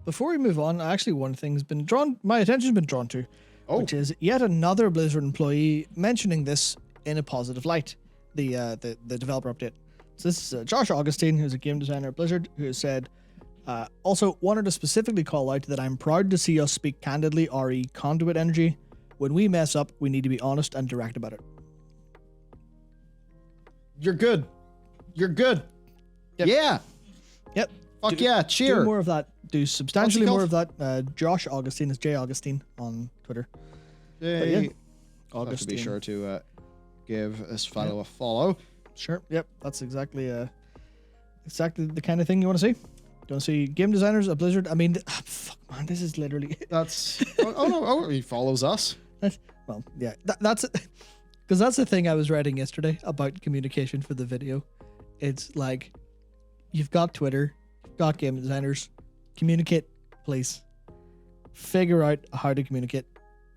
before we move on, actually one thing's been my attention's been drawn to, which is yet another Blizzard employee mentioning this in a positive light, the developer update. So this is Josh Augustine, who's a game designer at Blizzard, who has said, also wanted to specifically call out that I'm proud to see us speak candidly, re conduit energy. When we mess up, we need to be honest and direct about it. You're good. You're good. Yep. Yeah. Yep. Fuck yeah. Cheer. Do more of that. Do substantially more of that. Josh Augustine is J Augustine on Twitter. J. I'll have to be sure to give this fellow a follow. Sure. Yep. That's exactly the kind of thing you want to see. You want to see game designers at Blizzard? I mean, fuck, man, this is literally. That's. Oh, he follows us. Well, yeah. That's because that's the thing I was writing yesterday about communication for the video. It's like, you've got Twitter, you've got game designers, communicate, please. Figure out how to communicate.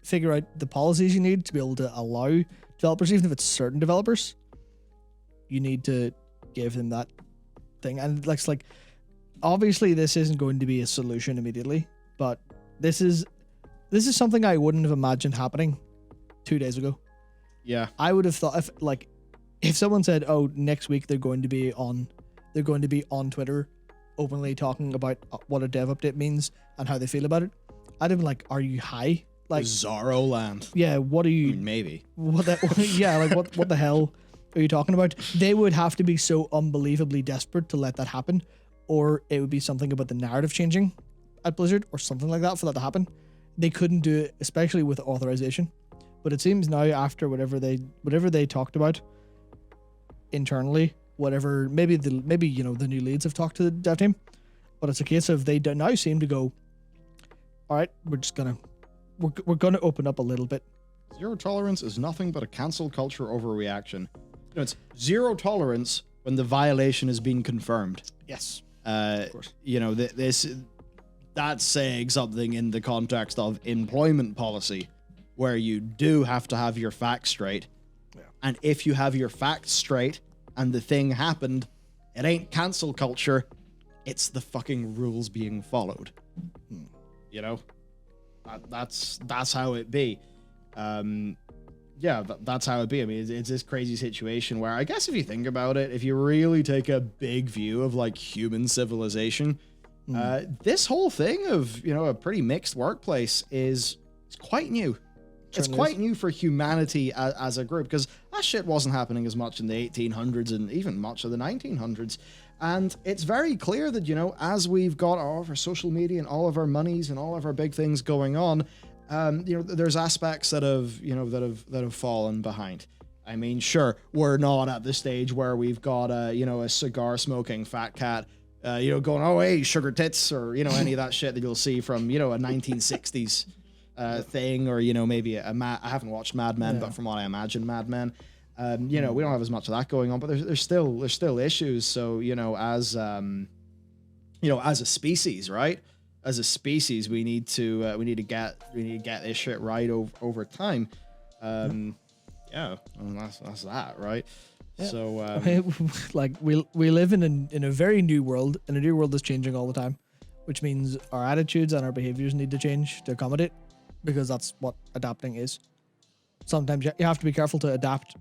Figure out the policies you need to be able to allow developers, even if it's certain developers, you need to give them that thing. And like, obviously this isn't going to be a solution immediately, but this is something I wouldn't have imagined happening 2 days ago. Yeah. I would have thought if someone said, "Oh, next week they're going to be on Twitter openly talking about what a dev update means and how they feel about it," I'd have been like, "Are you high? Like Bizarro land." Yeah, what are you? I mean, maybe. What the hell are you talking about? They would have to be so unbelievably desperate to let that happen, or it would be something about the narrative changing at Blizzard or something like that for that to happen. They couldn't do it, especially with authorization. But it seems now, after whatever they talked about internally, maybe the new leads have talked to the dev team, but it's a case of they now seem to go, all right, we're gonna open up a little bit. Zero tolerance is nothing but a cancel culture overreaction. It's zero tolerance when the violation has been confirmed. Yes, of course. That's saying something in the context of employment policy, where you do have to have your facts straight. Yeah. And if you have your facts straight and the thing happened, it ain't cancel culture, it's the fucking rules being followed. You know? That's how it be. That's how it be. I mean, it's this crazy situation where, I guess if you think about it, if you really take a big view of like human civilization, this whole thing of, a pretty mixed workplace is quite new. It's quite new for humanity as a group, because that shit wasn't happening as much in the 1800s and even much of the 1900s. And it's very clear that, as we've got all of our social media and all of our monies and all of our big things going on, there's aspects that have fallen behind. I mean, sure, we're not at the stage where we've got a cigar smoking fat cat, going, "Oh, hey, sugar tits," or, any of that shit that you'll see from, a 1960s thing, or, maybe I haven't watched Mad Men, but from what I imagine, Mad Men, we don't have as much of that going on, but there's still issues. So, as a species, right? As a species, we need to get this shit right over time. And that's that, right? Yeah. So, like we live in a very new world, and a new world that's changing all the time, which means our attitudes and our behaviors need to change to accommodate, because that's what adapting is. Sometimes you have to be careful to adapt,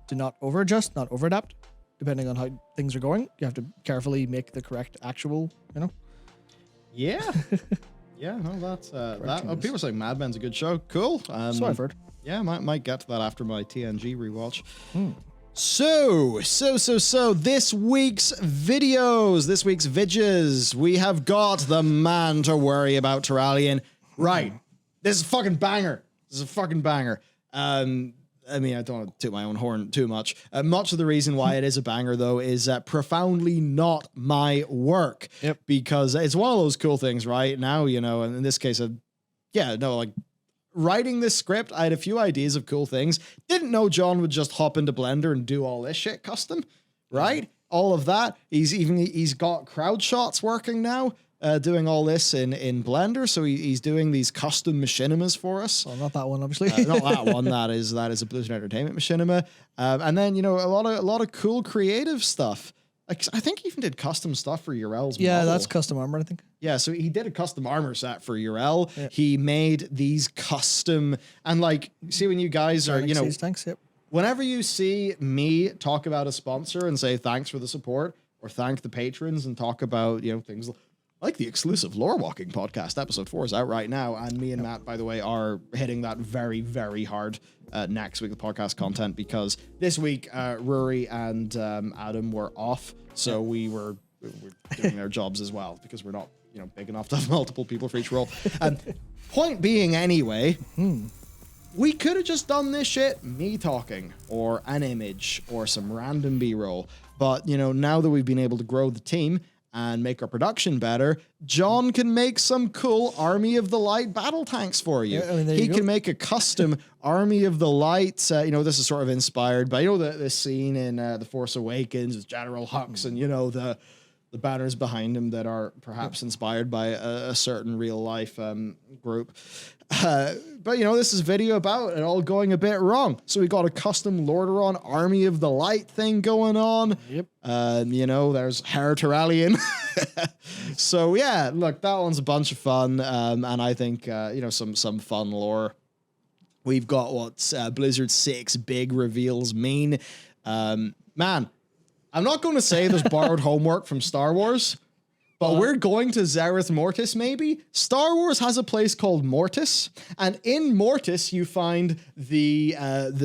to not over-adjust, not over-adapt, depending on how things are going. You have to carefully make the correct actual, Yeah. Yeah, no, that's people are saying Mad Men's a good show. Cool. So I've heard. Yeah, might get to that after my TNG rewatch. So this week's videos, this week's vidges, we have got the man to worry about, Terralian. Right. This is a fucking banger. I mean, I don't want to toot my own horn too much. Much of the reason why it is a banger, though, is profoundly not my work. Yep. Because it's one of those cool things, right? Now, and in this case, writing this script, I had a few ideas of cool things. Didn't know John would just hop into Blender and do all this shit custom, right? All of that. He's got crowd shots working now. Doing all this in Blender, so he's doing these custom machinimas for us. Well, not that one, obviously. Not that one. That is a Blizzard Entertainment machinima. And then a lot of cool creative stuff. like, I think he even did custom stuff for Urel's Yeah, model. that's custom armor, I think. Yeah, so he did a custom armor set for Urel. Yeah. He made these custom, and like, see when you guys are, Thanks, yep. whenever you see me talk about a sponsor and say thanks for the support, or thank the patrons and talk about, things like the exclusive Lore Walking podcast, episode 4 is out right now. And me and Matt, by the way, are hitting that very, very hard next week with podcast content, because this week, Rory and Adam were off. So we're doing their jobs as well, because we're not, big enough to have multiple people for each role. And point being, anyway, we could have just done this shit, me talking, or an image, or some random B-roll. But, now that we've been able to grow the team and make our production better, John can make some cool Army of the Light battle tanks for you. Yeah, he can make a custom Army of the Light. This is sort of inspired by, the scene in The Force Awakens with General Hux and, the banners behind him that are perhaps inspired by a certain real life group. But this is a video about it all going a bit wrong. So we got a custom Lordaeron Army of the Light thing going on. Yep. There's Herr Terralion. So yeah, look, that one's a bunch of fun. And I think, some fun lore. We've got what Blizzard 6 big reveals mean. Man, I'm not going to say there's borrowed homework from Star Wars, but we're going to Zereth Mortis, maybe? Star Wars has a place called Mortis, and in Mortis you find the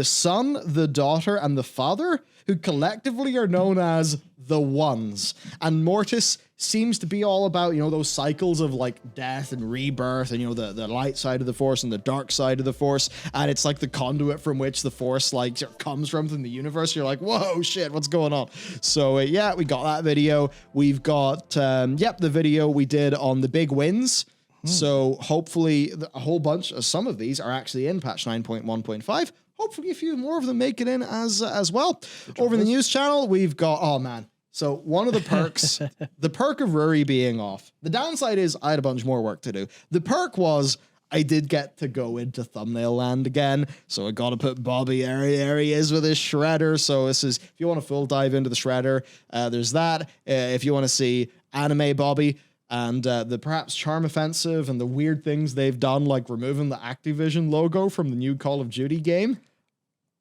son, the daughter, and the father, who collectively are known as the Ones. And Mortis seems to be all about, those cycles of like death and rebirth, and the light side of the Force and the dark side of the Force, and it's like the conduit from which the Force like comes from the universe. You're like, whoa, shit, what's going on? So yeah, we got that video. We've got the video we did on the big wins. So hopefully a whole bunch of some of these are actually in patch 9.1.5. Hopefully a few more of them make it in as well. Over in the news channel, we've got, oh man. So one of the perks, the perk of Rory being off. The downside is I had a bunch more work to do. The perk was I did get to go into thumbnail land again. So I got to put Bobby area he is with his shredder. So this is, if you want a full dive into the shredder, there's that. If you want to see anime Bobby and the perhaps Charm Offensive and the weird things they've done, like removing the Activision logo from the new Call of Duty game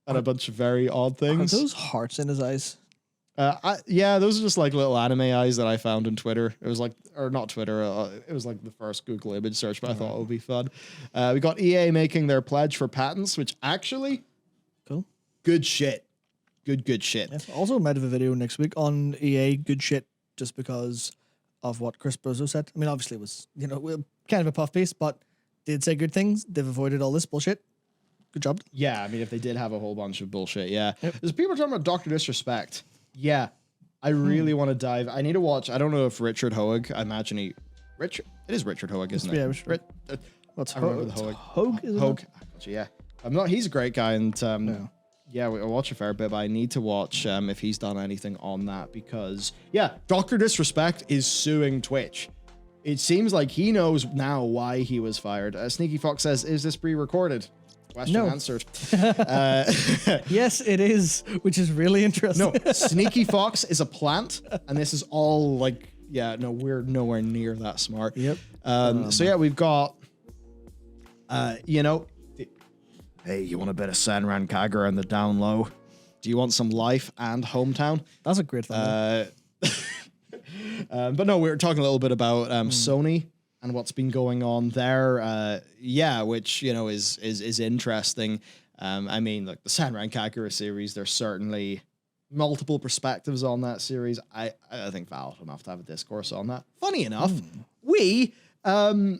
and a bunch of very odd things. Are those hearts in his eyes? Yeah, those are just like little anime eyes that I found on Twitter. It was like, or not Twitter, it was like the first Google image search, but I thought it would be fun. We got EA making their pledge for patents, which actually, cool, good shit. Good shit. Yeah. Also, might have a video next week on EA good shit, just because of what Chris Bozo said. I mean, obviously it was, kind of a puff piece, but did say good things. They've avoided all this bullshit. Good job. Yeah, I mean, if they did have a whole bunch of bullshit, yeah. Yep. There's people talking about Dr. Disrespect. Yeah, I really want to dive. I need to watch. I don't know if Richard Hoeg. I imagine it is Richard Hoeg, isn't it? Yeah, Richard. What's Hoeg? Hoeg. Hoeg. Yeah, I'm not. He's a great guy, and yeah, I watch a fair bit. But I need to watch if he's done anything on that, because yeah, Dr. Disrespect is suing Twitch. It seems like he knows now why he was fired. Sneaky Fox says, "Is this pre-recorded?" Question answered. Yes, it is, which is really interesting. No, Sneaky Fox is a plant, and this is all like, yeah, no, we're nowhere near that smart. Yep. So yeah, we've got, hey, you want a bit of Senran Kagura in the down low? Do you want some life and hometown? That's a great thing. But no, we were talking a little bit about Sony and what's been going on there. Yeah, which, is interesting. I mean, like the Senran Kagura series, there's certainly multiple perspectives on that series. I think Valve will have to have a discourse on that. Funny enough, we, of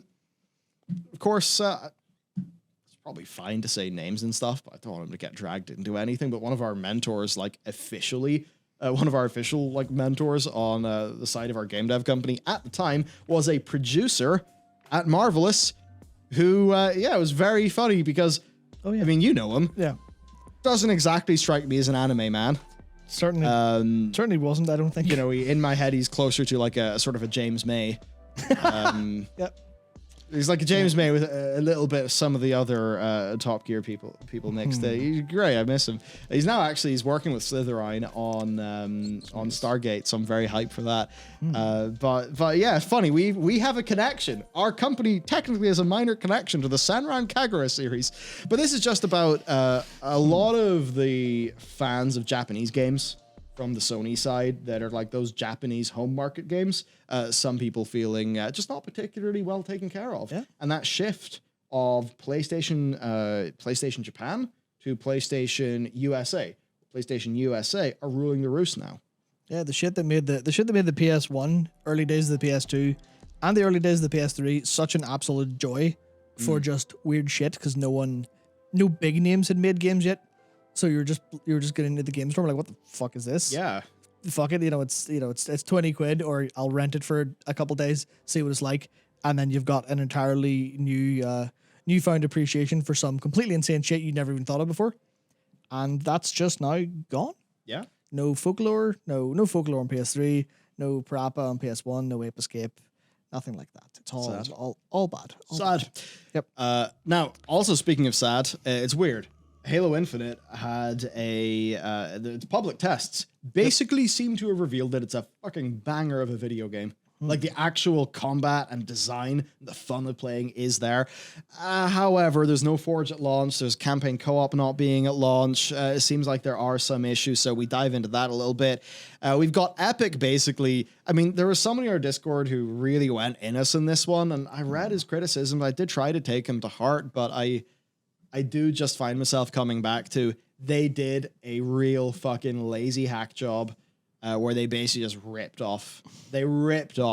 course, it's probably fine to say names and stuff, but I don't want him to get dragged into anything. But one of our mentors, like officially, one of our official like mentors on the side of our game dev company at the time was a producer at Marvelous who, it was very funny because, I mean, you know him. Yeah. Doesn't exactly strike me as an anime man. Certainly wasn't, I don't think. In my head, he's closer to like a sort of a James May. Yep. He's like a James May with a little bit of some of the other Top Gear people mixed. He's great. I miss him. He's working with Slitherine on Stargate, so I'm very hyped for that. But yeah, it's funny. We have a connection. Our company technically has a minor connection to the Senran Kagura series, but this is just about a lot of the fans of Japanese games from the Sony side that are like those Japanese home market games. Some people feeling just not particularly well taken care of. Yeah. And that shift of PlayStation Japan to PlayStation USA. PlayStation USA are ruling the roost now. Yeah, the shit that made the PS1, early days of the PS2, and the early days of the PS3 such an absolute joy for just weird shit because no big names had made games yet. So you were just getting into the game store like, what the fuck is this? Yeah. Fuck it, it's 20 quid, or I'll rent it for a couple days, see what it's like, and then you've got an entirely newfound appreciation for some completely insane shit you never even thought of before, and that's just now gone. Yeah. No Folklore, no Folklore on PS3, no Parappa on PS1, no Ape Escape, nothing like that. It's all Sad. all bad. Sad. Yep. Now, also speaking of sad, it's weird. Halo Infinite had the public tests basically seem to have revealed that it's a fucking banger of a video game. Like the actual combat and design, the fun of playing is there. However, there's no Forge at launch. There's campaign co-op not being at launch. It seems like there are some issues, so we dive into that a little bit. We've got Epic basically. I mean, there was somebody on our Discord who really went in us in this one, and I read his criticism. I did try to take him to heart, but I do just find myself coming back to they did a real fucking lazy hack job where they basically just ripped off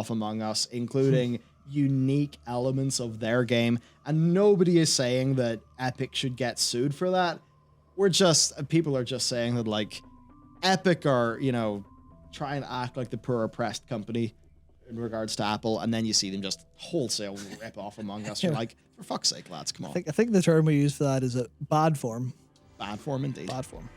Among Us, including unique elements of their game. And nobody is saying that Epic should get sued for that. People are just saying that like Epic are, trying to act like the poor oppressed company in regards to Apple, and then you see them just wholesale rip off Among Us. You're like, for fuck's sake, lads, come on. I think the term we use for that is a bad form. Bad form indeed. Bad form.